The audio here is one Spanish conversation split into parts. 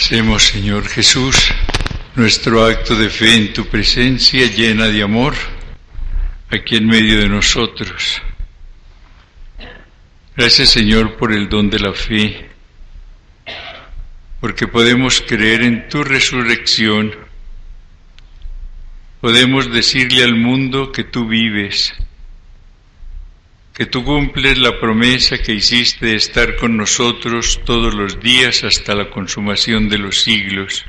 Hacemos, Señor Jesús, nuestro acto de fe en tu presencia llena de amor aquí en medio de nosotros. Gracias, Señor, por el don de la fe, porque podemos creer en tu resurrección. Podemos decirle al mundo que tú vives, que tú cumples la promesa que hiciste de estar con nosotros todos los días hasta la consumación de los siglos.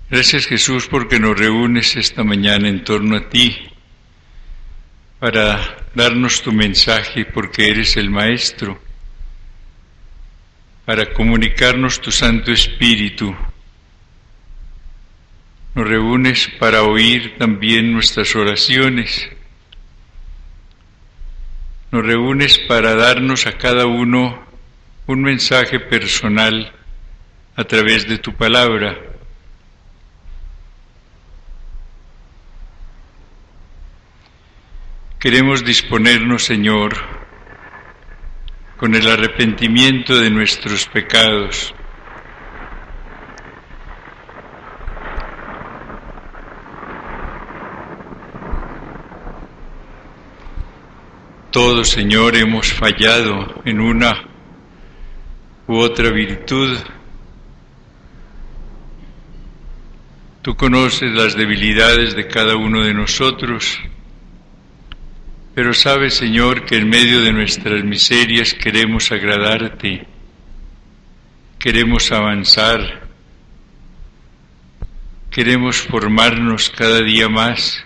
Gracias, Jesús, porque nos reúnes esta mañana en torno a ti para darnos tu mensaje, porque eres el Maestro, para comunicarnos tu Santo Espíritu. Nos reúnes para oír también nuestras oraciones. Nos reúnes para darnos a cada uno un mensaje personal a través de tu palabra. Queremos disponernos, Señor, con el arrepentimiento de nuestros pecados. Todos, Señor, hemos fallado en una u otra virtud. Tú conoces las debilidades de cada uno de nosotros, pero sabes, Señor, que en medio de nuestras miserias queremos agradarte, queremos avanzar, queremos formarnos cada día más.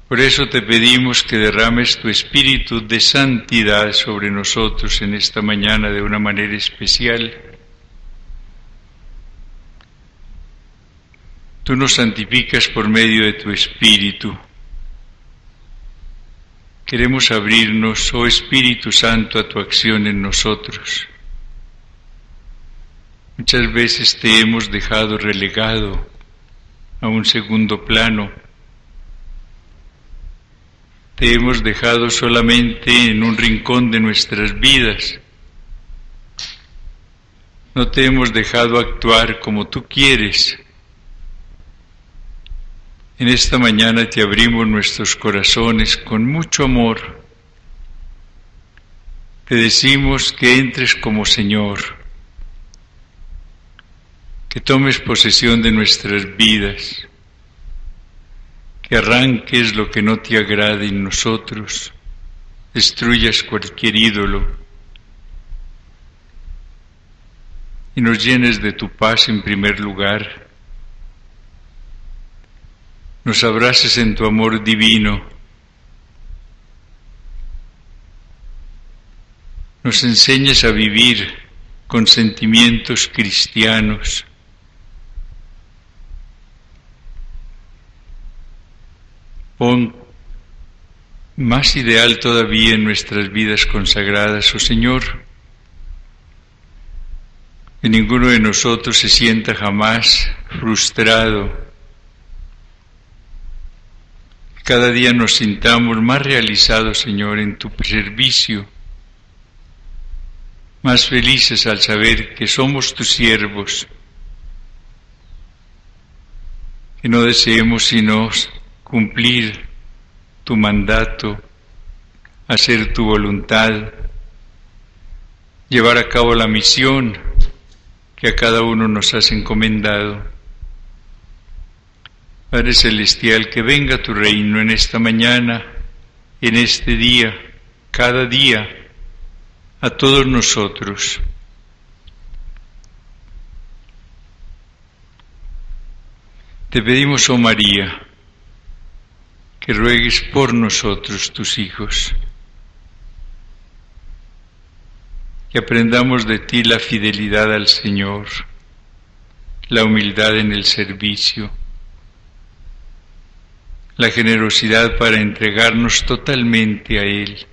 Por eso te pedimos que derrames tu espíritu de santidad sobre nosotros en esta mañana de una manera especial. Tú nos santificas por medio de tu espíritu. Queremos abrirnos, oh Espíritu Santo, a tu acción en nosotros. Muchas veces te hemos dejado relegado a un segundo plano. Te hemos dejado solamente en un rincón de nuestras vidas. No te hemos dejado actuar como tú quieres. En esta mañana te abrimos nuestros corazones con mucho amor. Te decimos que entres como Señor, que tomes posesión de nuestras vidas, que arranques lo que no te agrade en nosotros, destruyas cualquier ídolo y nos llenes de tu paz en primer lugar. Nos abraces en tu amor divino, nos enseñes a vivir con sentimientos cristianos. Pon más ideal todavía en nuestras vidas consagradas, oh Señor, que ninguno de nosotros se sienta jamás frustrado. Cada día nos sintamos más realizados, Señor, en tu servicio, más felices al saber que somos tus siervos, que no deseemos sino cumplir tu mandato, hacer tu voluntad, llevar a cabo la misión que a cada uno nos has encomendado. Padre Celestial, que venga tu reino en esta mañana, en este día, cada día, a todos nosotros. Te pedimos, oh María, que ruegues por nosotros, tus hijos, que aprendamos de ti la fidelidad al Señor, la humildad en el servicio, la generosidad para entregarnos totalmente a Él,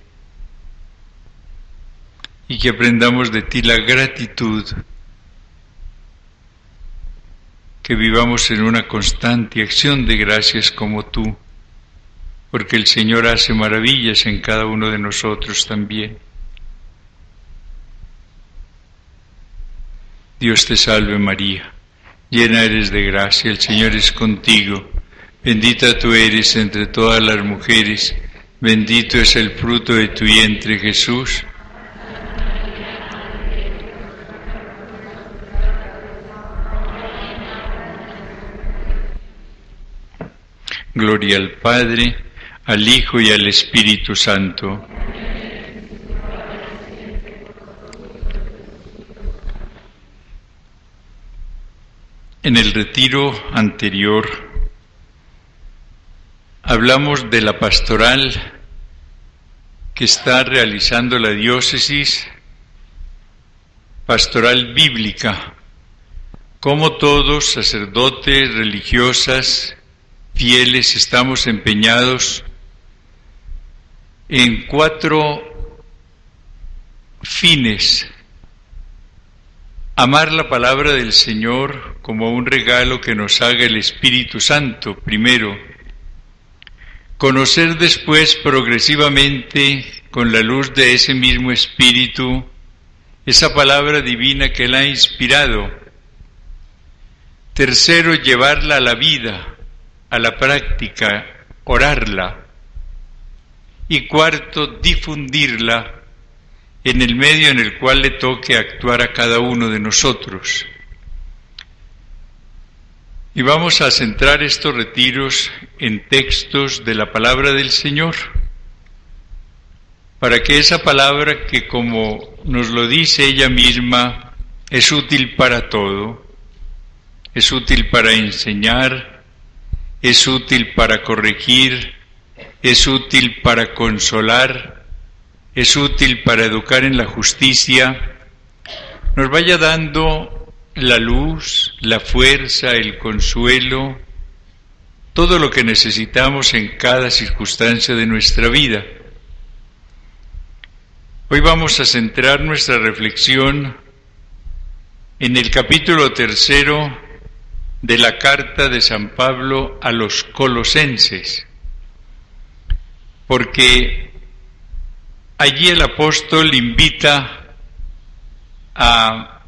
y que aprendamos de ti la gratitud, que vivamos en una constante acción de gracias como tú, porque el Señor hace maravillas en cada uno de nosotros también. Dios te salve María, llena eres de gracia, el Señor es contigo. Bendita tú eres entre todas las mujeres, bendito es el fruto de tu vientre, Jesús. Gloria al Padre, al Hijo y al Espíritu Santo. En el retiro anterior hablamos de la pastoral que está realizando la diócesis, pastoral bíblica, como todos, sacerdotes, religiosas, fieles, estamos empeñados en 4 fines. Amar la palabra del Señor como un regalo que nos haga el Espíritu Santo, primero. Conocer después progresivamente, con la luz de ese mismo Espíritu, esa palabra divina que Él ha inspirado. Tercero, llevarla a la vida, a la práctica, orarla. Y cuarto, difundirla en el medio en el cual le toque actuar a cada uno de nosotros. Y vamos a centrar estos retiros en textos de la palabra del Señor, para que esa palabra que, como nos lo dice ella misma, es útil para todo, es útil para enseñar, es útil para corregir, es útil para consolar, es útil para educar en la justicia, nos vaya dando la luz, la fuerza, el consuelo, todo lo que necesitamos en cada circunstancia de nuestra vida. Hoy vamos a centrar nuestra reflexión en el capítulo 3 de la carta de San Pablo a los Colosenses, porque allí el apóstol invita a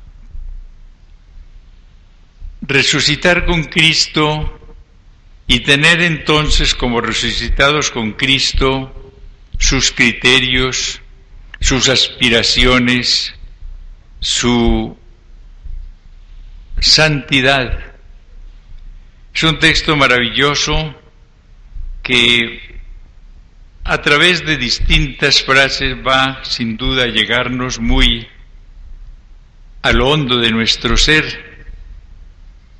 resucitar con Cristo y tener entonces como resucitados con Cristo sus criterios, sus aspiraciones, su santidad. Es un texto maravilloso que a través de distintas frases va sin duda a llegarnos muy a lo hondo de nuestro ser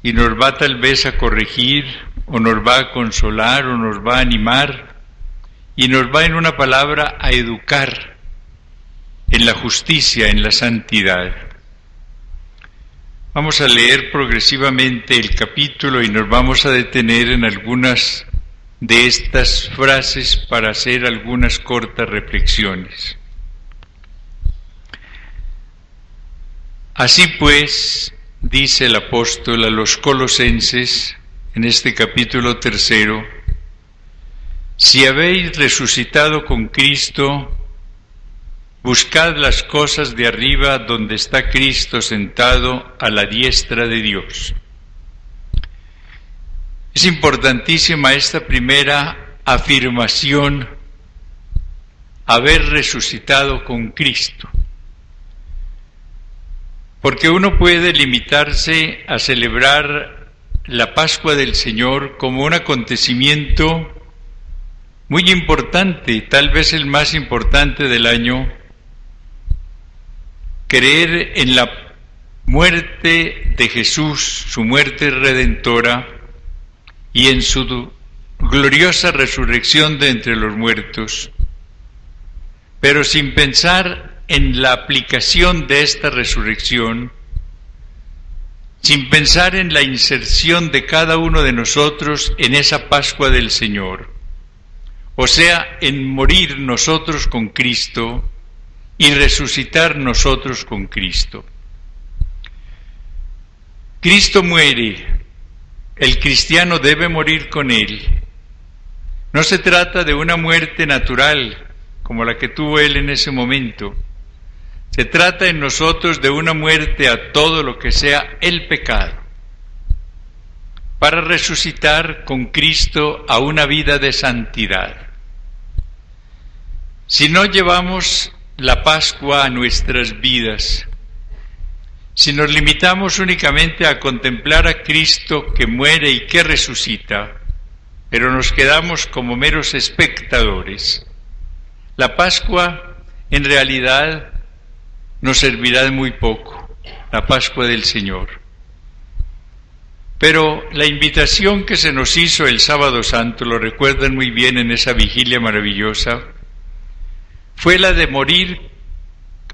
y nos va tal vez a corregir o nos va a consolar o nos va a animar y nos va en una palabra a educar en la justicia, en la santidad. Vamos a leer progresivamente el capítulo y nos vamos a detener en algunas de estas frases para hacer algunas cortas reflexiones. Así pues, dice el apóstol a los Colosenses en este capítulo 3, si habéis resucitado con Cristo, buscad las cosas de arriba donde está Cristo sentado a la diestra de Dios. Es importantísima esta primera afirmación, haber resucitado con Cristo, porque uno puede limitarse a celebrar la Pascua del Señor como un acontecimiento muy importante, tal vez el más importante del año, creer en la muerte de Jesús, su muerte redentora, y en su gloriosa resurrección de entre los muertos, pero sin pensar en la aplicación de esta resurrección, sin pensar en la inserción de cada uno de nosotros en esa Pascua del Señor, o sea, en morir nosotros con Cristo y resucitar nosotros con Cristo. Cristo muere, el cristiano debe morir con Él. No se trata de una muerte natural, como la que tuvo Él en ese momento. Se trata en nosotros de una muerte a todo lo que sea el pecado, para resucitar con Cristo a una vida de santidad. Si no llevamos la Pascua a nuestras vidas, si nos limitamos únicamente a contemplar a Cristo que muere y que resucita, pero nos quedamos como meros espectadores, la Pascua en realidad nos servirá de muy poco, la Pascua del Señor. Pero la invitación que se nos hizo el Sábado Santo, lo recuerdan muy bien en esa vigilia maravillosa, fue la de morir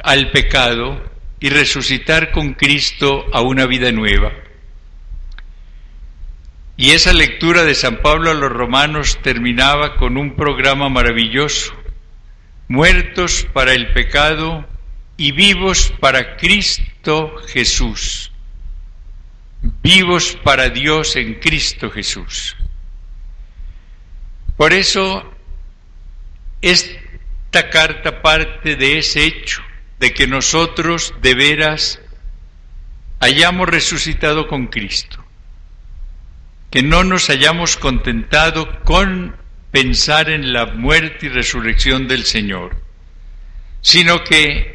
al pecado y resucitar con Cristo a una vida nueva. Y esa lectura de San Pablo a los Romanos terminaba con un programa maravilloso: muertos para el pecado y vivos para Cristo Jesús. Vivos para Dios en Cristo Jesús. Por eso, esta carta parte de ese hecho, de que nosotros de veras hayamos resucitado con Cristo, que no nos hayamos contentado con pensar en la muerte y resurrección del Señor, sino que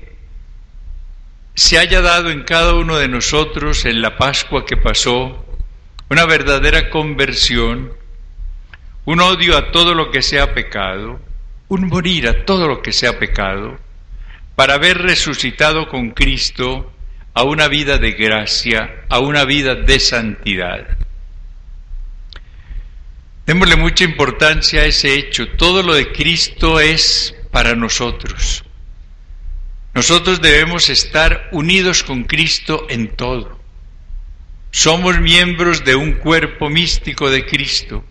se haya dado en cada uno de nosotros, en la Pascua que pasó, una verdadera conversión, un odio a todo lo que sea pecado, un morir a todo lo que sea pecado, para haber resucitado con Cristo a una vida de gracia, a una vida de santidad. Démosle mucha importancia a ese hecho. Todo lo de Cristo es para nosotros. Nosotros debemos estar unidos con Cristo en todo. Somos miembros de un cuerpo místico de Cristo.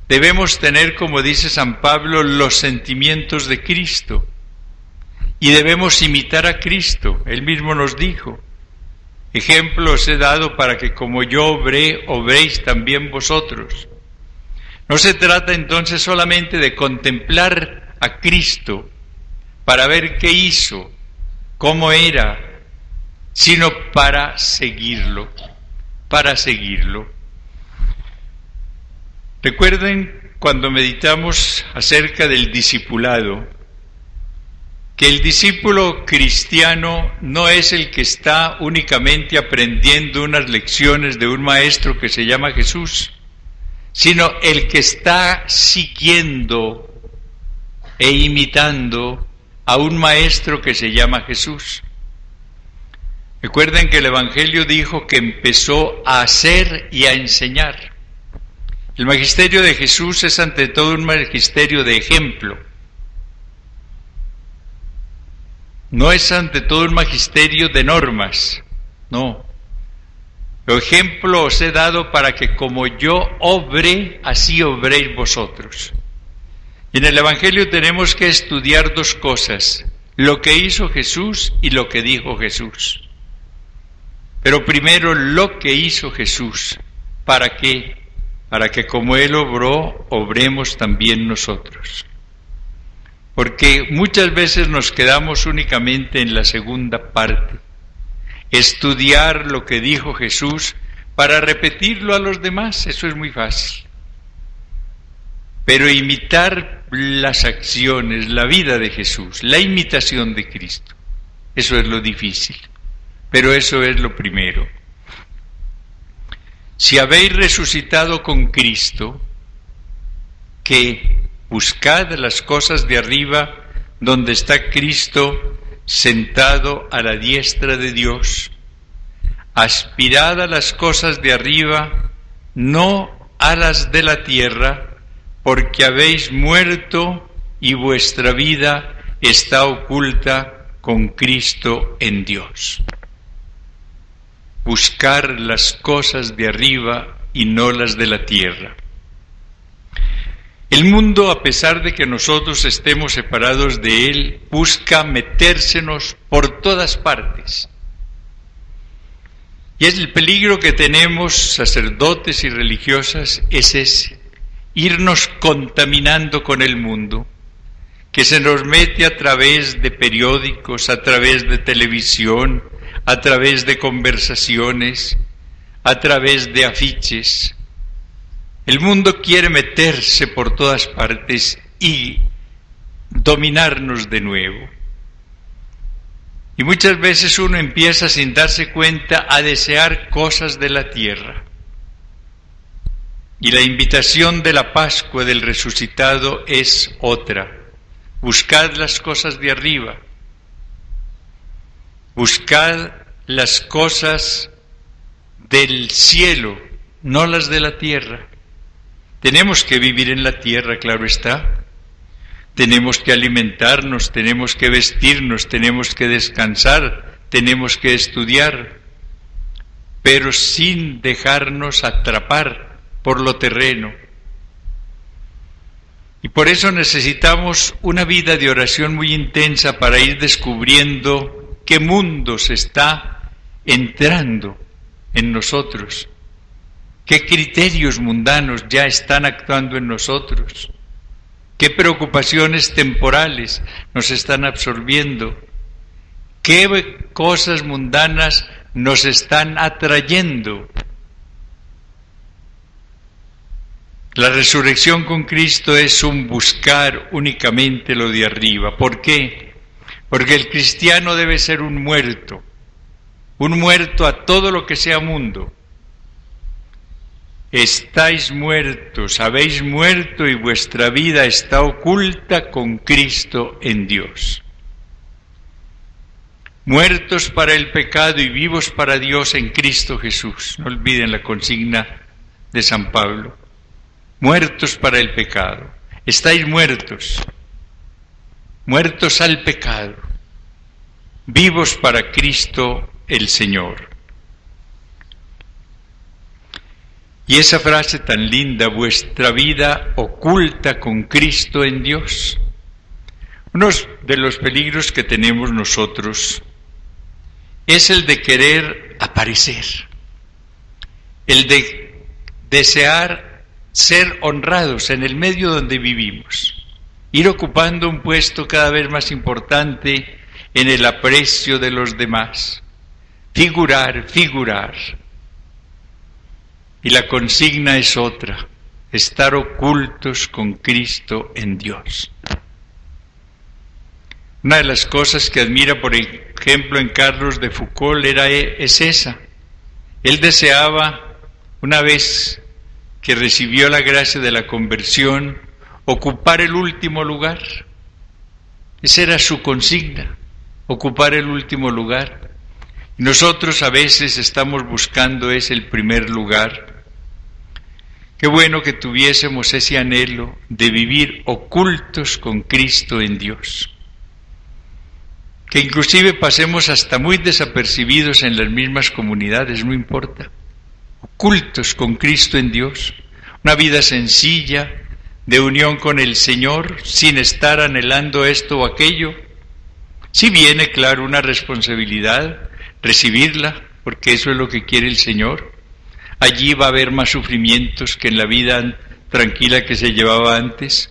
Debemos tener, como dice San Pablo, los sentimientos de Cristo. Y debemos imitar a Cristo. Él mismo nos dijo: ejemplo os he dado para que como yo obré, obréis también vosotros. No se trata entonces solamente de contemplar a Cristo para ver qué hizo, cómo era, sino para seguirlo, para seguirlo. Recuerden cuando meditamos acerca del discipulado, que el discípulo cristiano no es el que está únicamente aprendiendo unas lecciones de un maestro que se llama Jesús, sino el que está siguiendo e imitando a un maestro que se llama Jesús. Recuerden que el Evangelio dijo que empezó a hacer y a enseñar. El magisterio de Jesús es ante todo un magisterio de ejemplo. No es ante todo un magisterio de normas, no. Lo ejemplo os he dado para que como yo obré, así obréis vosotros. Y en el Evangelio tenemos que estudiar dos cosas: lo que hizo Jesús y lo que dijo Jesús. Pero primero lo que hizo Jesús. ¿Para qué? Para que como Él obró, obremos también nosotros. Porque muchas veces nos quedamos únicamente en la segunda parte: estudiar lo que dijo Jesús para repetirlo a los demás. Eso es muy fácil. Pero imitar las acciones, la vida de Jesús, la imitación de Cristo, eso es lo difícil, pero eso es lo primero. Si habéis resucitado con Cristo, que buscad las cosas de arriba, donde está Cristo sentado a la diestra de Dios. Aspirad a las cosas de arriba, no a las de la tierra, porque habéis muerto y vuestra vida está oculta con Cristo en Dios. Buscar las cosas de arriba y no las de la tierra. El mundo, a pesar de que nosotros estemos separados de él, busca metérsenos por todas partes. Y es el peligro que tenemos, sacerdotes y religiosas, es ese: irnos contaminando con el mundo, que se nos mete a través de periódicos, a través de televisión, a través de conversaciones, a través de afiches. El mundo quiere meterse por todas partes y dominarnos de nuevo. Y muchas veces uno empieza sin darse cuenta a desear cosas de la tierra. Y la invitación de la Pascua del resucitado es otra. Buscad las cosas de arriba. Buscad las cosas del cielo, no las de la tierra. Tenemos que vivir en la tierra, claro está. Tenemos que alimentarnos, tenemos que vestirnos, tenemos que descansar, tenemos que estudiar, pero sin dejarnos atrapar por lo terreno. Y por eso necesitamos una vida de oración muy intensa para ir descubriendo qué mundo se está entrando en nosotros, qué criterios mundanos ya están actuando en nosotros, qué preocupaciones temporales nos están absorbiendo, qué cosas mundanas nos están atrayendo. La resurrección con Cristo es un buscar únicamente lo de arriba. ¿Por qué? Porque el cristiano debe ser un muerto a todo lo que sea mundo. Estáis muertos, habéis muerto y vuestra vida está oculta con Cristo en Dios. Muertos para el pecado y vivos para Dios en Cristo Jesús. No olviden la consigna de San Pablo. Muertos para el pecado. Estáis muertos. Muertos al pecado. Vivos para Cristo el Señor. Y esa frase tan linda, vuestra vida oculta con Cristo en Dios. Uno de los peligros que tenemos nosotros es el de querer aparecer, el de desear ser honrados en el medio donde vivimos, ir ocupando un puesto cada vez más importante en el aprecio de los demás, figurar. Y la consigna es otra, estar ocultos con Cristo en Dios. Una de las cosas que admira, por ejemplo, en Carlos de Foucault es esa. Él deseaba, una vez que recibió la gracia de la conversión, ocupar el último lugar. Esa era su consigna, ocupar el último lugar. Y nosotros a veces estamos buscando el primer lugar. Qué bueno que tuviésemos ese anhelo de vivir ocultos con Cristo en Dios. Que inclusive pasemos hasta muy desapercibidos en las mismas comunidades, no importa. Ocultos con Cristo en Dios. Una vida sencilla, de unión con el Señor, sin estar anhelando esto o aquello. Si viene, claro, una responsabilidad, recibirla, porque eso es lo que quiere el Señor. Allí va a haber más sufrimientos que en la vida tranquila que se llevaba antes,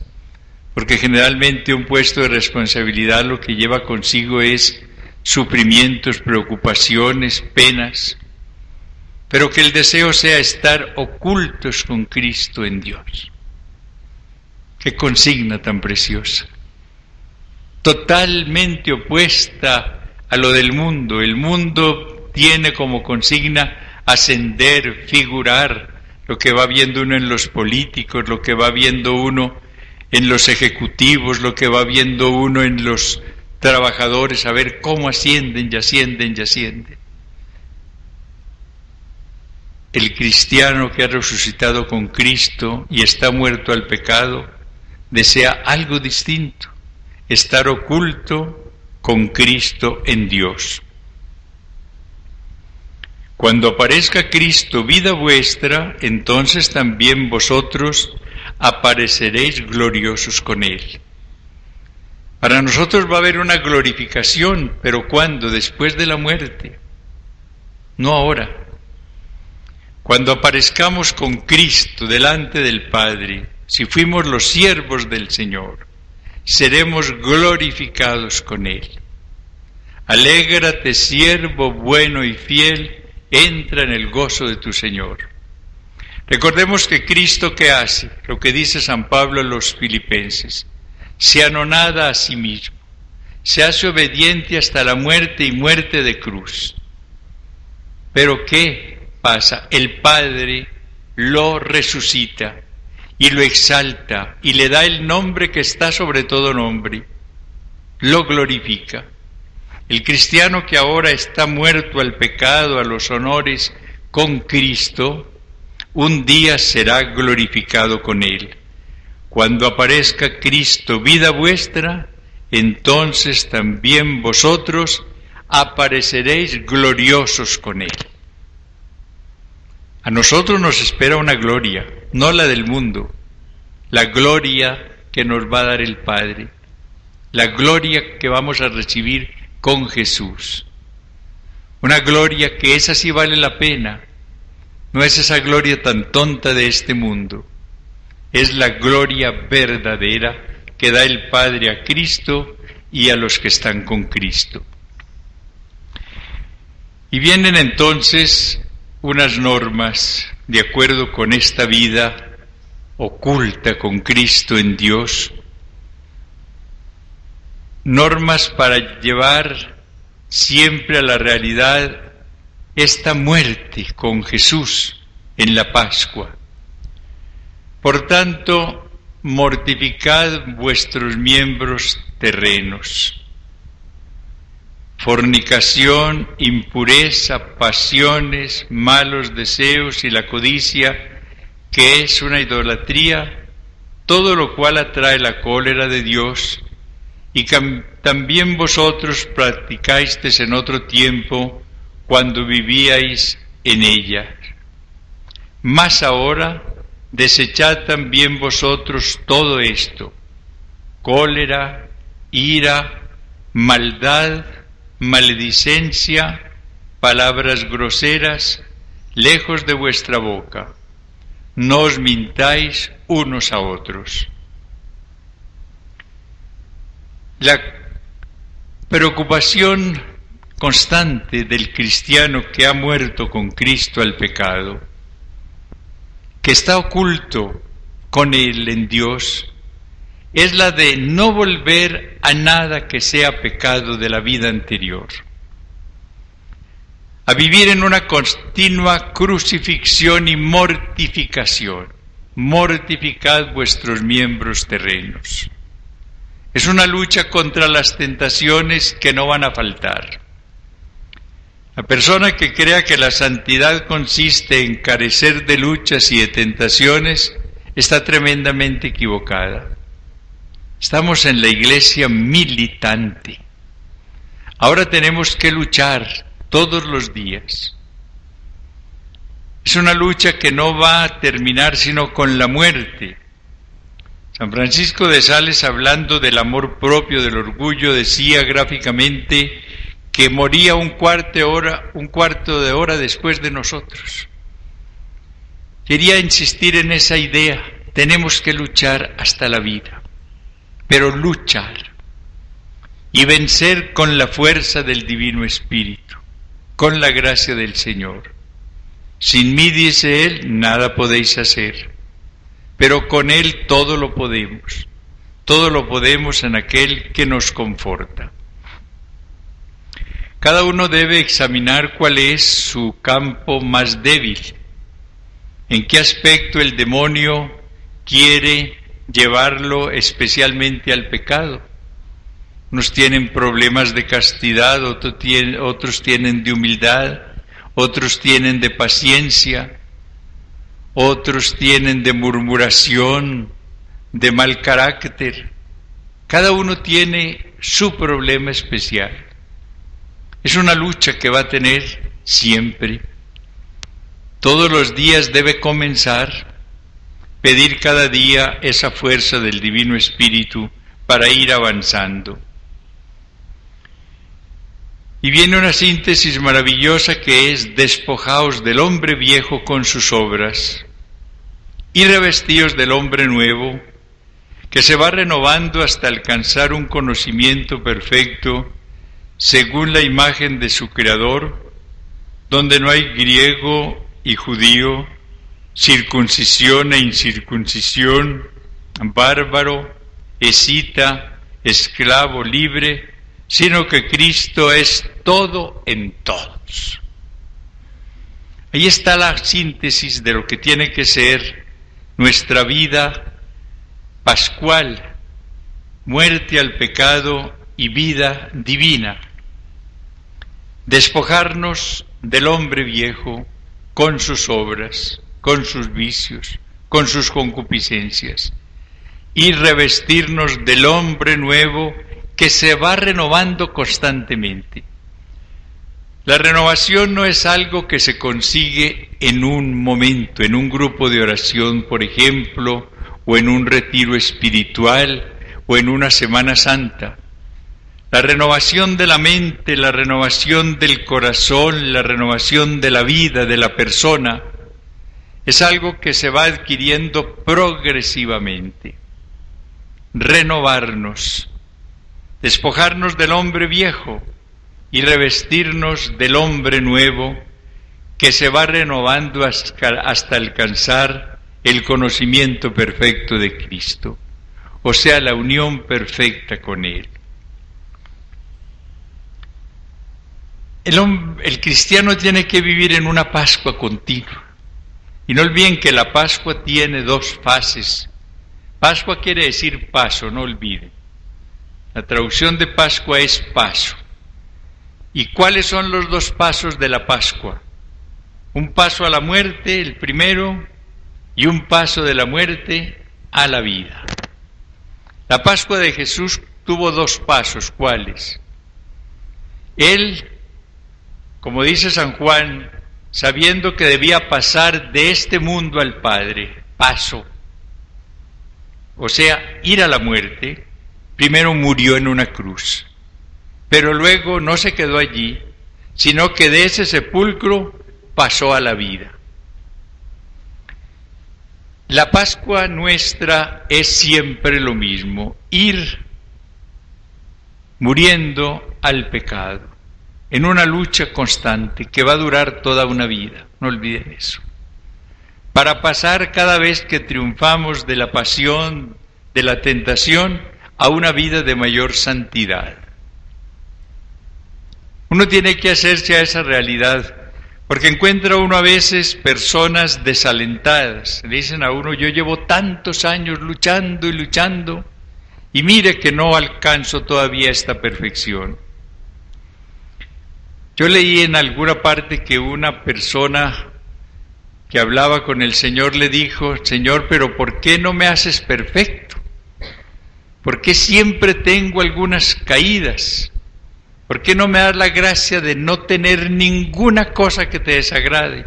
porque generalmente un puesto de responsabilidad lo que lleva consigo es sufrimientos, preocupaciones, penas, pero que el deseo sea estar ocultos con Cristo en Dios. Qué consigna tan preciosa, totalmente opuesta a lo del mundo. El mundo tiene como consigna ascender, figurar, lo que va viendo uno en los políticos, lo que va viendo uno en los ejecutivos, lo que va viendo uno en los trabajadores, a ver cómo ascienden y ascienden y ascienden. El cristiano que ha resucitado con Cristo y está muerto al pecado, desea algo distinto, estar oculto con Cristo en Dios. Cuando aparezca Cristo, vida vuestra, entonces también vosotros apareceréis gloriosos con Él. Para nosotros va a haber una glorificación, pero ¿cuándo? Después de la muerte, no ahora. Cuando aparezcamos con Cristo delante del Padre, si fuimos los siervos del Señor, seremos glorificados con Él. Alégrate, siervo bueno y fiel, entra en el gozo de tu Señor. Recordemos que Cristo, ¿qué hace? Lo que dice San Pablo a los filipenses: se anonada a sí mismo, se hace obediente hasta la muerte y muerte de cruz. Pero ¿qué pasa? El Padre lo resucita y lo exalta y le da el nombre que está sobre todo nombre, lo glorifica. El cristiano que ahora está muerto al pecado, a los honores con Cristo, un día será glorificado con Él. Cuando aparezca Cristo, vida vuestra, entonces también vosotros apareceréis gloriosos con Él. A nosotros nos espera una gloria, no la del mundo, la gloria que nos va a dar el Padre, la gloria que vamos a recibir con Jesús. Una gloria que esa sí vale la pena, no es esa gloria tan tonta de este mundo, es la gloria verdadera que da el Padre a Cristo y a los que están con Cristo. Y vienen entonces unas normas de acuerdo con esta vida oculta con Cristo en Dios, normas para llevar siempre a la realidad esta muerte con Jesús en la Pascua. Por tanto, mortificad vuestros miembros terrenos. Fornicación, impureza, pasiones, malos deseos y la codicia, que es una idolatría, todo lo cual atrae la cólera de Dios, y también vosotros practicáis en otro tiempo cuando vivíais en ella. Mas ahora desechad también vosotros todo esto: cólera, ira, maldad, maledicencia, palabras groseras, lejos de vuestra boca. No os mintáis unos a otros. La preocupación constante del cristiano que ha muerto con Cristo al pecado, que está oculto con Él en Dios, es la de no volver a nada que sea pecado de la vida anterior, a vivir en una continua crucifixión y mortificación. Mortificad vuestros miembros terrenos. Es una lucha contra las tentaciones que no van a faltar. La persona que crea que la santidad consiste en carecer de luchas y de tentaciones está tremendamente equivocada. Estamos en la iglesia militante. Ahora tenemos que luchar todos los días. Es una lucha que no va a terminar sino con la muerte. San Francisco de Sales, hablando del amor propio, del orgullo, decía gráficamente que moría un cuarto de hora después de nosotros. Quería insistir en esa idea. Tenemos que luchar hasta la vida, pero luchar y vencer con la fuerza del Divino Espíritu, con la gracia del Señor. Sin mí, dice Él, nada podéis hacer, pero con Él todo lo podemos en aquel que nos conforta. Cada uno debe examinar cuál es su campo más débil, en qué aspecto el demonio quiere llevarlo especialmente al pecado. Unos tienen problemas de castidad, otros tienen de humildad, otros tienen de paciencia, otros tienen de murmuración, de mal carácter. Cada uno tiene su problema especial. Es una lucha que va a tener siempre. Todos los días debe comenzar, pedir cada día esa fuerza del Divino Espíritu para ir avanzando. Y viene una síntesis maravillosa que es: despojaos del hombre viejo con sus obras y revestíos del hombre nuevo, que se va renovando hasta alcanzar un conocimiento perfecto según la imagen de su Creador, donde no hay griego y judío, circuncisión e incircuncisión, bárbaro, escita, esclavo, libre, sino que Cristo es todo en todos. Ahí está la síntesis de lo que tiene que ser nuestra vida pascual, muerte al pecado y vida divina. Despojarnos del hombre viejo con sus obras, con sus vicios, con sus concupiscencias, y revestirnos del hombre nuevo que se va renovando constantemente. La renovación no es algo que se consigue en un momento, en un grupo de oración, por ejemplo, o en un retiro espiritual, o en una Semana Santa. La renovación de la mente, la renovación del corazón, la renovación de la vida, de la persona, es algo que se va adquiriendo progresivamente. Renovarnos, despojarnos del hombre viejo y revestirnos del hombre nuevo que se va renovando hasta alcanzar el conocimiento perfecto de Cristo, o sea, la unión perfecta con Él. El cristiano tiene que vivir en una Pascua continua. Y no olviden que la Pascua tiene dos fases. Pascua quiere decir paso, no olviden. La traducción de Pascua es paso. ¿Y cuáles son los dos pasos de la Pascua? Un paso a la muerte, el primero, y un paso de la muerte a la vida. La Pascua de Jesús tuvo dos pasos. ¿Cuáles? Él, como dice San Juan, sabiendo que debía pasar de este mundo al Padre, paso, o sea, ir a la muerte, primero murió en una cruz, pero luego no se quedó allí, sino que de ese sepulcro pasó a la vida. La Pascua nuestra es siempre lo mismo, ir muriendo al pecado, en una lucha constante que va a durar toda una vida, no olviden eso, para pasar cada vez que triunfamos de la pasión, de la tentación, a una vida de mayor santidad. Uno tiene que hacerse a esa realidad, porque encuentra uno a veces personas desalentadas. Le dicen a uno: yo llevo tantos años luchando y luchando, y mire que no alcanzo todavía esta perfección. Yo leí en alguna parte que una persona que hablaba con el Señor le dijo: Señor, pero ¿por qué no me haces perfecto? ¿Por qué siempre tengo algunas caídas? ¿Por qué no me das la gracia de no tener ninguna cosa que te desagrade?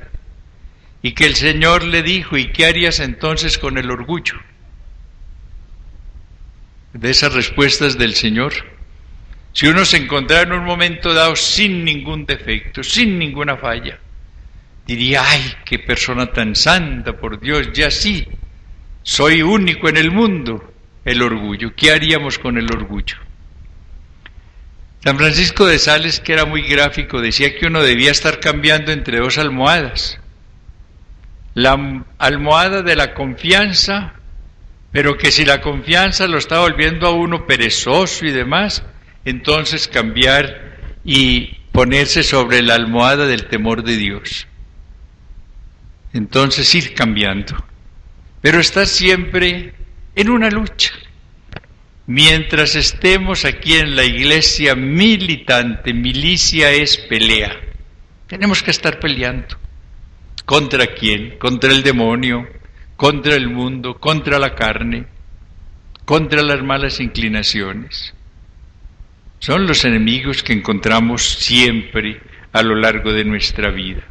Y que el Señor le dijo: ¿y qué harías entonces con el orgullo? De esas respuestas del Señor. Si uno se encontrara en un momento dado sin ningún defecto, sin ninguna falla, diría: ¡ay, qué persona tan santa, por Dios! Ya sí, soy único en el mundo. El orgullo, ¿qué haríamos con el orgullo? San Francisco de Sales, que era muy gráfico, decía que uno debía estar cambiando entre dos almohadas. La almohada de la confianza, pero que si la confianza lo está volviendo a uno perezoso y demás, entonces cambiar y ponerse sobre la almohada del temor de Dios. Entonces ir cambiando, pero estar siempre en una lucha. Mientras estemos aquí en la iglesia militante, milicia es pelea. Tenemos que estar peleando. ¿Contra quién? Contra el demonio, contra el mundo, contra la carne, contra las malas inclinaciones. Son los enemigos que encontramos siempre a lo largo de nuestra vida.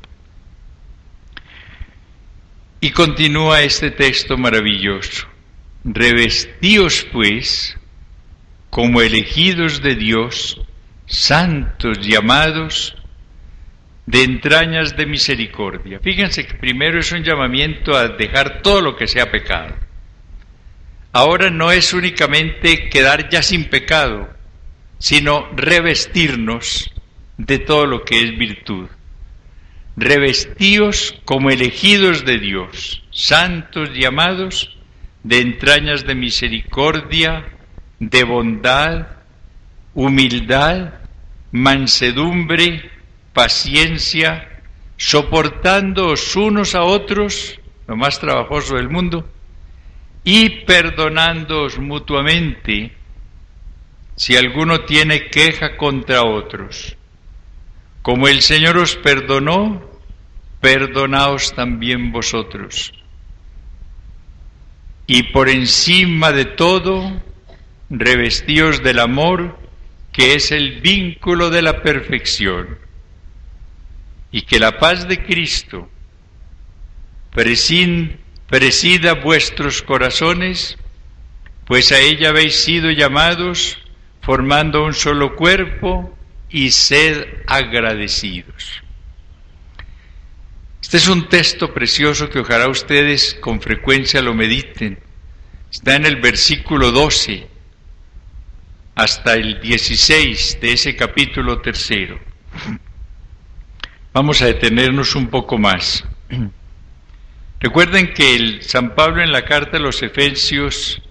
Y continúa este texto maravilloso: revestíos pues como elegidos de Dios, santos y amados, de entrañas de misericordia. Fíjense que primero es un llamamiento a dejar todo lo que sea pecado, ahora no es únicamente quedar ya sin pecado, sino revestirnos de todo lo que es virtud. Revestíos como elegidos de Dios, santos y amados, de entrañas de misericordia, de bondad, humildad, mansedumbre, paciencia, soportándoos unos a otros, lo más trabajoso del mundo, y perdonándoos mutuamente, si alguno tiene queja contra otros. Como el Señor os perdonó, perdonaos también vosotros. Y por encima de todo, revestíos del amor, que es el vínculo de la perfección. Y que la paz de Cristo presida vuestros corazones, pues a ella habéis sido llamados, formando un solo cuerpo, y sed agradecidos. Este es un texto precioso que ojalá ustedes con frecuencia lo mediten. Está en el versículo 12 hasta el 16 de ese capítulo 3. Vamos a detenernos un poco más. Recuerden que San Pablo en la carta a los Efesios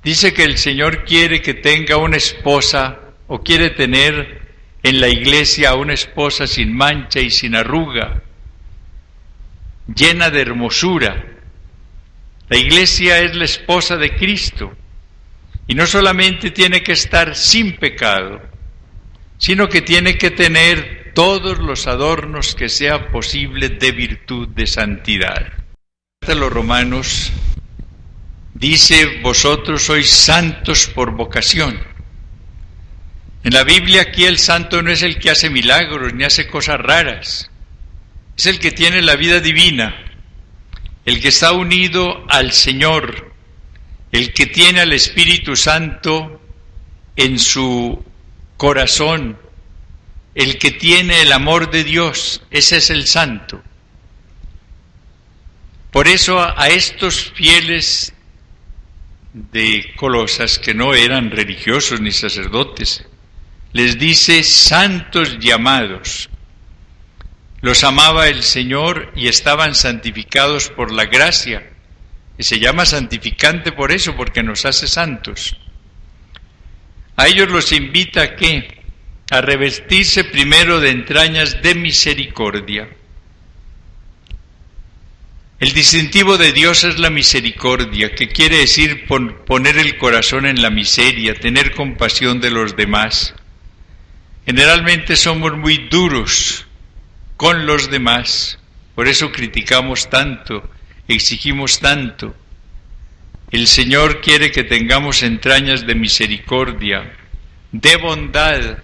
dice que el Señor quiere que tenga una esposa, o quiere tener en la iglesia una esposa sin mancha y sin arruga, llena de hermosura. La iglesia es la esposa de Cristo, y no solamente tiene que estar sin pecado, sino que tiene que tener todos los adornos que sea posible de virtud, de santidad. A los Romanos dice: vosotros sois santos por vocación. En la Biblia aquí el santo no es el que hace milagros ni hace cosas raras, es el que tiene la vida divina, el que está unido al Señor, el que tiene al Espíritu Santo en su corazón, el que tiene el amor de Dios. Ese es el santo. Por eso a estos fieles de Colosas, que no eran religiosos ni sacerdotes, les dice santos llamados. Los amaba el Señor y estaban santificados por la gracia, que se llama santificante por eso, porque nos hace santos. A ellos los invita ¿a qué? A revestirse primero de entrañas de misericordia. El distintivo de Dios es la misericordia, que quiere decir poner el corazón en la miseria, tener compasión de los demás. Generalmente somos muy duros con los demás, por eso criticamos tanto, exigimos tanto. El Señor quiere que tengamos entrañas de misericordia, de bondad.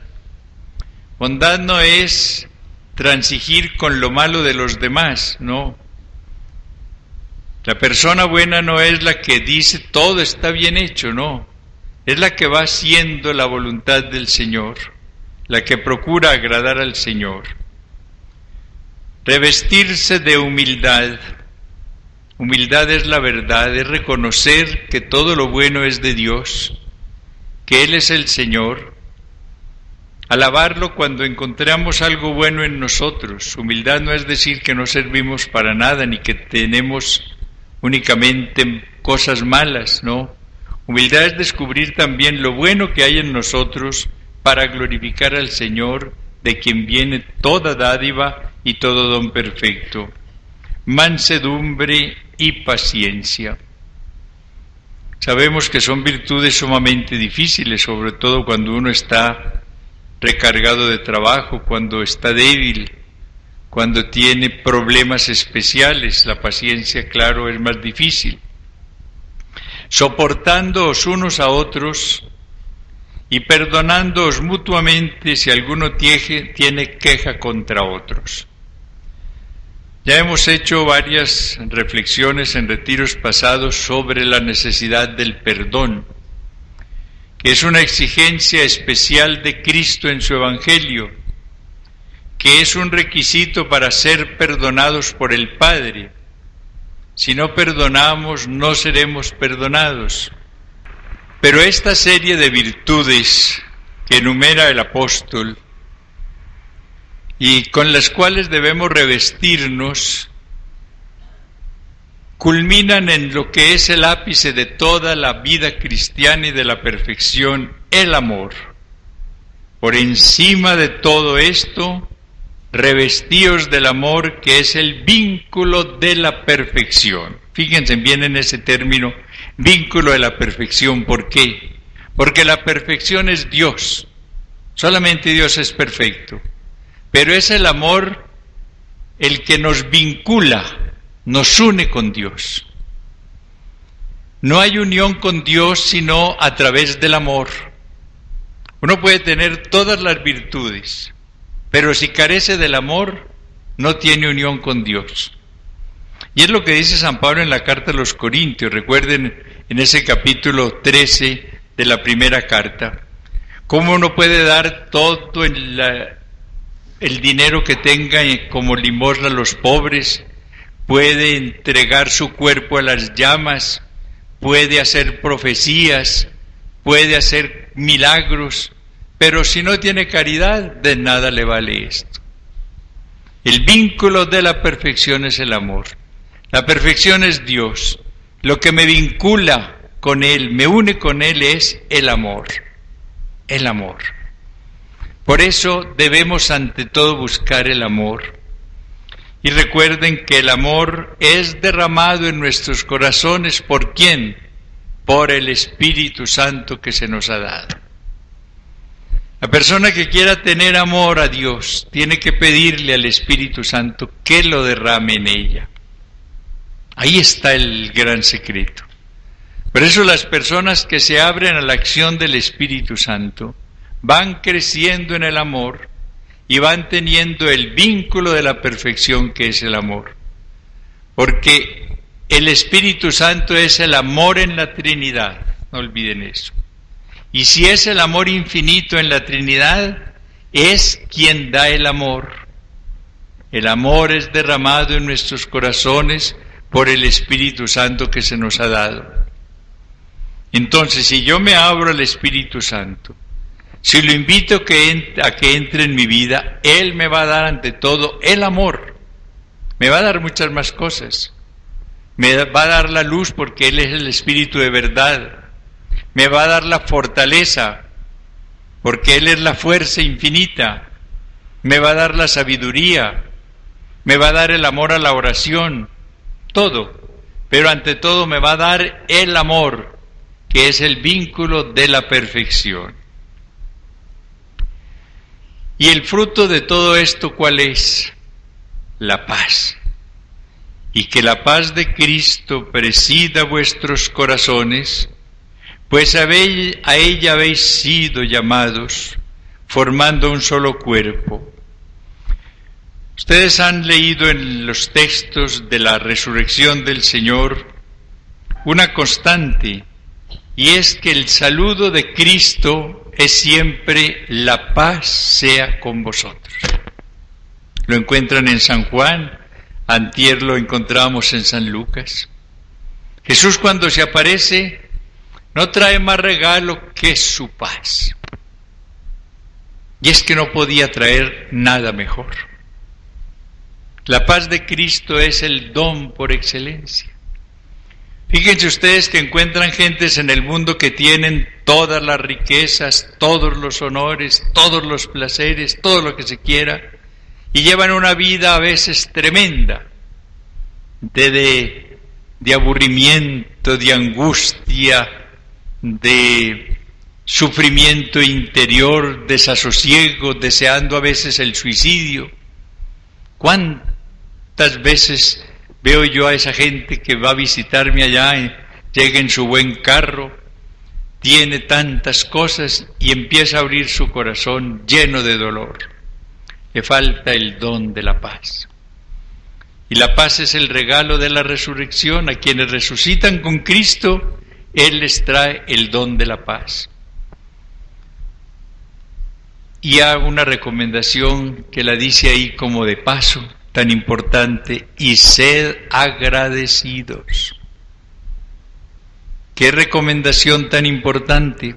Bondad no es transigir con lo malo de los demás, no. La persona buena no es la que dice todo está bien hecho, no. Es la que va haciendo la voluntad del Señor, la que procura agradar al Señor. Revestirse de humildad. Humildad es la verdad, es reconocer que todo lo bueno es de Dios, que Él es el Señor. Alabarlo cuando encontramos algo bueno en nosotros. Humildad no es decir que no servimos para nada, ni que tenemos únicamente cosas malas, no. Humildad es descubrir también lo bueno que hay en nosotros para glorificar al Señor, de quien viene toda dádiva y todo don perfecto. Mansedumbre y paciencia. Sabemos que son virtudes sumamente difíciles, sobre todo cuando uno está recargado de trabajo, cuando está débil, cuando tiene problemas especiales. La paciencia, claro, es más difícil. Soportándoos unos a otros y perdonándoos mutuamente si alguno tiene queja contra otros. Ya hemos hecho varias reflexiones en retiros pasados sobre la necesidad del perdón, que es una exigencia especial de Cristo en su Evangelio, que es un requisito para ser perdonados por el Padre. Si no perdonamos, no seremos perdonados. Pero esta serie de virtudes que enumera el apóstol y con las cuales debemos revestirnos, culminan en lo que es el ápice de toda la vida cristiana y de la perfección, el amor. Por encima de todo esto, revestíos del amor, que es el vínculo de la perfección. Fíjense bien en ese término, vínculo de la perfección. ¿Por qué? Porque la perfección es Dios. Solamente Dios es perfecto. Pero es el amor el que nos vincula, nos une con Dios. No hay unión con Dios sino a través del amor. Uno puede tener todas las virtudes, pero si carece del amor, no tiene unión con Dios. Y es lo que dice San Pablo en la carta a los Corintios. Recuerden en ese capítulo 13 de la primera carta, cómo uno puede dar todo el dinero que tenga como limosna a los pobres, puede entregar su cuerpo a las llamas, puede hacer profecías, puede hacer milagros, pero si no tiene caridad, de nada le vale esto. El vínculo de la perfección es el amor. La perfección es Dios. Lo que me vincula con Él, me une con Él, es el amor. El amor. Por eso debemos ante todo buscar el amor. Y recuerden que el amor es derramado en nuestros corazones, ¿por quién? Por el Espíritu Santo que se nos ha dado. La persona que quiera tener amor a Dios tiene que pedirle al Espíritu Santo que lo derrame en ella. Ahí está el gran secreto. Por eso las personas que se abren a la acción del Espíritu Santo van creciendo en el amor y van teniendo el vínculo de la perfección que es el amor. Porque el Espíritu Santo es el amor en la Trinidad, no olviden eso. Y si es el amor infinito en la Trinidad, es quien da el amor. El amor es derramado en nuestros corazones por el Espíritu Santo que se nos ha dado. Entonces, si yo me abro al Espíritu Santo, si lo invito a que entre en mi vida, Él me va a dar ante todo el amor. Me va a dar muchas más cosas. Me va a dar la luz porque Él es el Espíritu de verdad. Me va a dar la fortaleza porque Él es la fuerza infinita. Me va a dar la sabiduría. Me va a dar el amor a la oración. Todo. Pero ante todo me va a dar el amor, que es el vínculo de la perfección. Y el fruto de todo esto, ¿cuál es? La paz. Y que la paz de Cristo presida vuestros corazones, pues a ella habéis sido llamados, formando un solo cuerpo. Ustedes han leído en los textos de la resurrección del Señor una constante, y es que el saludo de Cristo es siempre: la paz sea con vosotros. Lo encuentran en San Juan, antier lo encontramos en San Lucas. Jesús, cuando se aparece, no trae más regalo que su paz. Y es que no podía traer nada mejor. La paz de Cristo es el don por excelencia. Fíjense ustedes que encuentran gentes en el mundo que tienen todas las riquezas, todos los honores, todos los placeres, todo lo que se quiera, y llevan una vida a veces tremenda, de aburrimiento, de angustia, de sufrimiento interior, desasosiego, deseando a veces el suicidio. ¿Cuántas veces veo yo a esa gente que va a visitarme allá, llega en su buen carro, tiene tantas cosas y empieza a abrir su corazón lleno de dolor? Le falta el don de la paz. Y la paz es el regalo de la resurrección. A quienes resucitan con Cristo, Él les trae el don de la paz. Y hago una recomendación que la dice ahí como de paso, tan importante: y sed agradecidos. Qué recomendación tan importante.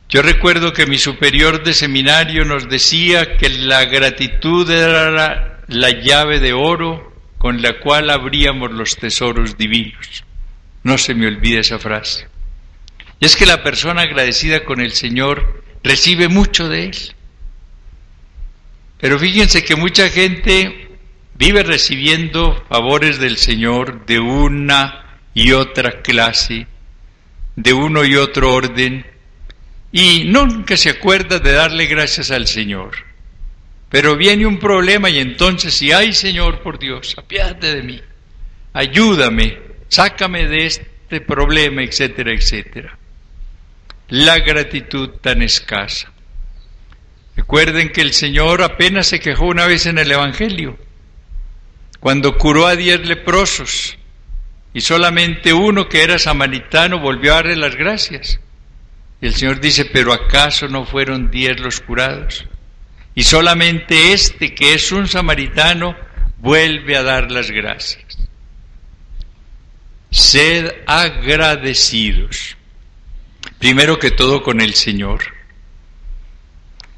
Yo recuerdo que mi superior de seminario nos decía que la gratitud era la llave de oro con la cual abríamos los tesoros divinos. No se me olvide esa frase. Y es que la persona agradecida con el Señor recibe mucho de Él. Pero fíjense que mucha gente vive recibiendo favores del Señor de una y otra clase, de uno y otro orden, y nunca se acuerda de darle gracias al Señor. Pero viene un problema y entonces, si ay Señor, por Dios, apiádate de mí, ayúdame, sácame de este problema, etcétera, etcétera. La gratitud tan escasa. Recuerden que el Señor apenas se quejó una vez en el Evangelio, cuando curó a 10 leprosos, y solamente uno, que era samaritano, volvió a darle las gracias. Y el Señor dice, ¿pero acaso no fueron 10 los curados? Y solamente este, que es un samaritano, vuelve a dar las gracias. Sed agradecidos, primero que todo con el Señor.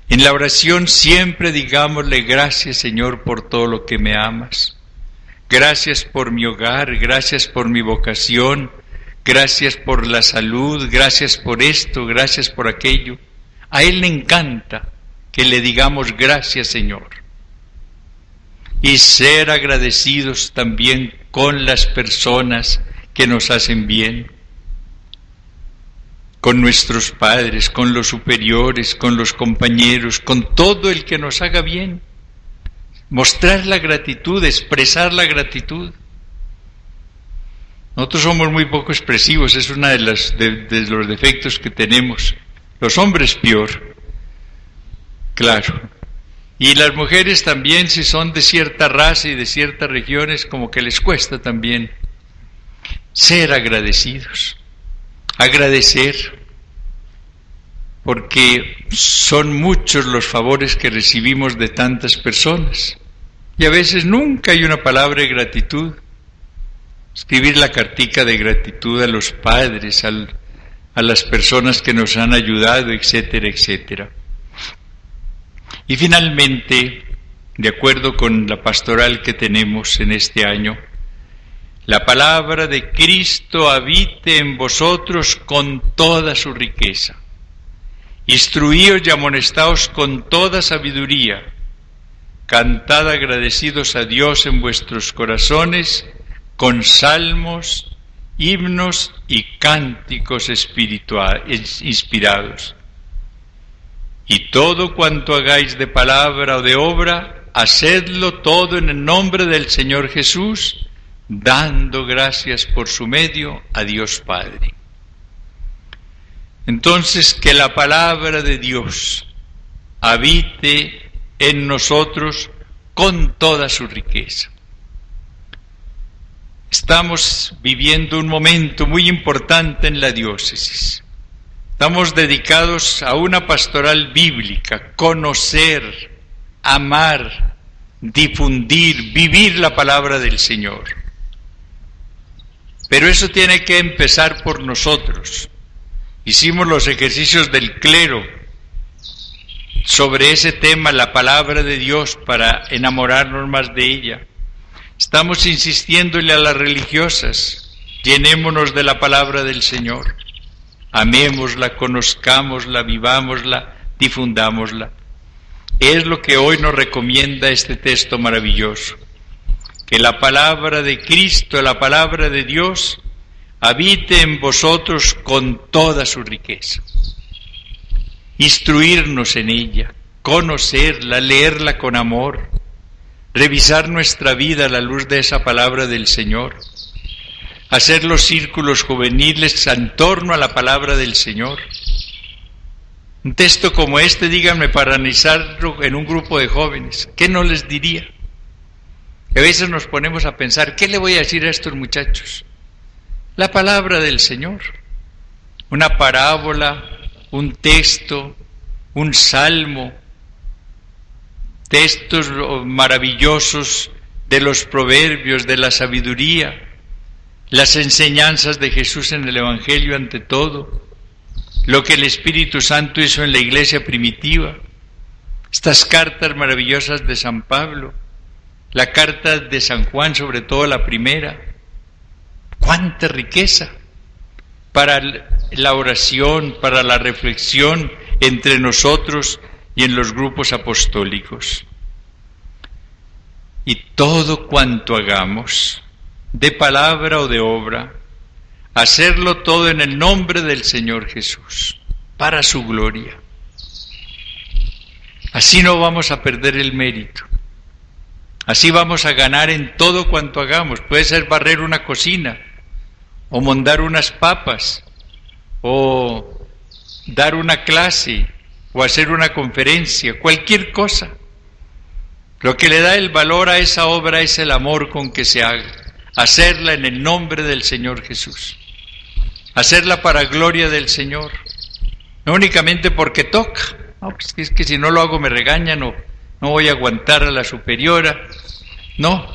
En la oración siempre digámosle, gracias Señor por todo lo que me amas. Gracias por mi hogar, gracias por mi vocación, gracias por la salud, gracias por esto, gracias por aquello. A Él le encanta que le digamos gracias Señor. Y ser agradecidos también con las personas que nos hacen bien, con nuestros padres, con los superiores, con los compañeros, con todo el que nos haga bien. Mostrar la gratitud, expresar la gratitud. Nosotros somos muy poco expresivos, es uno de los defectos que tenemos. Los hombres peor, claro. Y las mujeres también, si son de cierta raza y de ciertas regiones, como que les cuesta también ser agradecidos. Agradecer, porque son muchos los favores que recibimos de tantas personas, y a veces nunca hay una palabra de gratitud. Escribir la cartica de gratitud a los padres, a las personas que nos han ayudado, etcétera, etcétera. Y finalmente, de acuerdo con la pastoral que tenemos en este año, la palabra de Cristo habite en vosotros con toda su riqueza. Instruíos y amonestaos con toda sabiduría. Cantad agradecidos a Dios en vuestros corazones con salmos, himnos y cánticos inspirados. Y todo cuanto hagáis de palabra o de obra, hacedlo todo en el nombre del Señor Jesús, dando gracias por su medio a Dios Padre. Entonces, que la palabra de Dios habite en nosotros con toda su riqueza. Estamos viviendo un momento muy importante en la diócesis. Estamos dedicados a una pastoral bíblica, conocer, amar, difundir, vivir la palabra del Señor. Pero eso tiene que empezar por nosotros. Hicimos los ejercicios del clero sobre ese tema, la palabra de Dios, para enamorarnos más de ella. Estamos insistiéndole a las religiosas, llenémonos de la palabra del Señor, amémosla, conozcámosla, vivámosla, difundámosla. Es lo que hoy nos recomienda este texto maravilloso, que la palabra de Cristo, la palabra de Dios, habite en vosotros con toda su riqueza. Instruirnos en ella, conocerla, leerla con amor, revisar nuestra vida a la luz de esa palabra del Señor, hacer los círculos juveniles en torno a la palabra del Señor. Un texto como este, díganme, para analizarlo en un grupo de jóvenes, ¿qué no les diría? A veces nos ponemos a pensar, ¿qué le voy a decir a estos muchachos? La palabra del Señor, una parábola, un texto, un salmo, textos maravillosos de los proverbios, de la sabiduría, las enseñanzas de Jesús en el Evangelio ante todo, lo que el Espíritu Santo hizo en la iglesia primitiva, estas cartas maravillosas de San Pablo, la carta de San Juan, sobre todo la primera. ¡Cuánta riqueza para la oración, para la reflexión entre nosotros y en los grupos apostólicos! Y todo cuanto hagamos, de palabra o de obra, hacerlo todo en el nombre del Señor Jesús, para su gloria. Así no vamos a perder el mérito. Así vamos a ganar en todo cuanto hagamos. Puede ser barrer una cocina, o mondar unas papas, o dar una clase, o hacer una conferencia, cualquier cosa. Lo que le da el valor a esa obra es el amor con que se haga. Hacerla en el nombre del Señor Jesús. Hacerla para gloria del Señor. No únicamente porque toca. No, pues es que si no lo hago me regañan, no voy a aguantar a la superiora. No,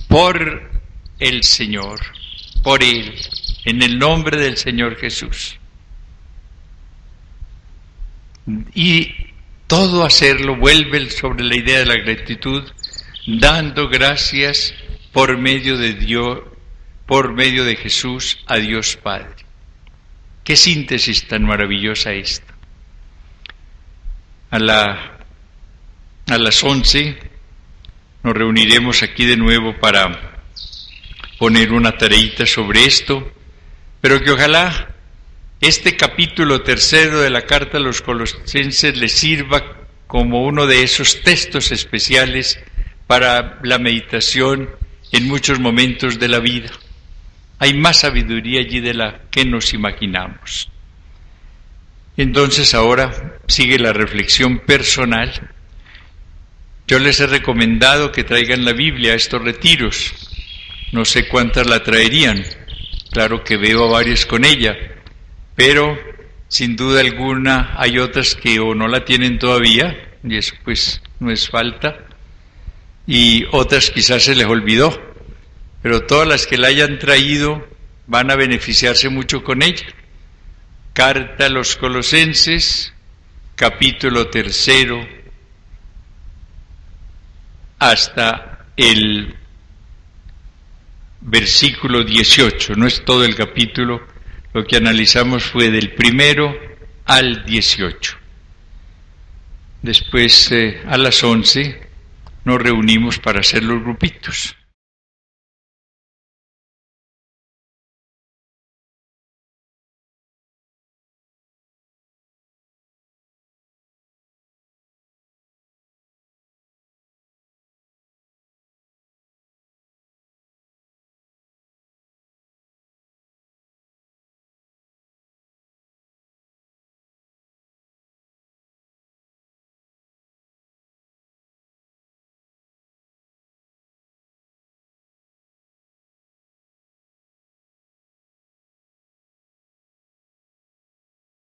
por el Señor, por Él, en el nombre del Señor Jesús. Y todo hacerlo vuelve sobre la idea de la gratitud, dando gracias por medio de Dios, por medio de Jesús, a Dios Padre. Qué síntesis tan maravillosa esta. A las 11 nos reuniremos aquí de nuevo para poner una tareita sobre esto, pero que ojalá este capítulo 3 de la carta a los Colosenses les sirva como uno de esos textos especiales para la meditación en muchos momentos de la vida. Hay más sabiduría allí de la que nos imaginamos. Entonces ahora sigue la reflexión personal. Yo les he recomendado que traigan la Biblia a estos retiros. No sé cuántas la traerían. Claro que veo a varias con ella, pero sin duda alguna hay otras que o no la tienen todavía, y eso pues no es falta, y otras quizás se les olvidó, pero todas las que la hayan traído van a beneficiarse mucho con ella. Carta a los Colosenses, capítulo 3, hasta el versículo 18, no es todo el capítulo, lo que analizamos fue del 1 al 18. Después a las 11 nos reunimos para hacer los grupitos.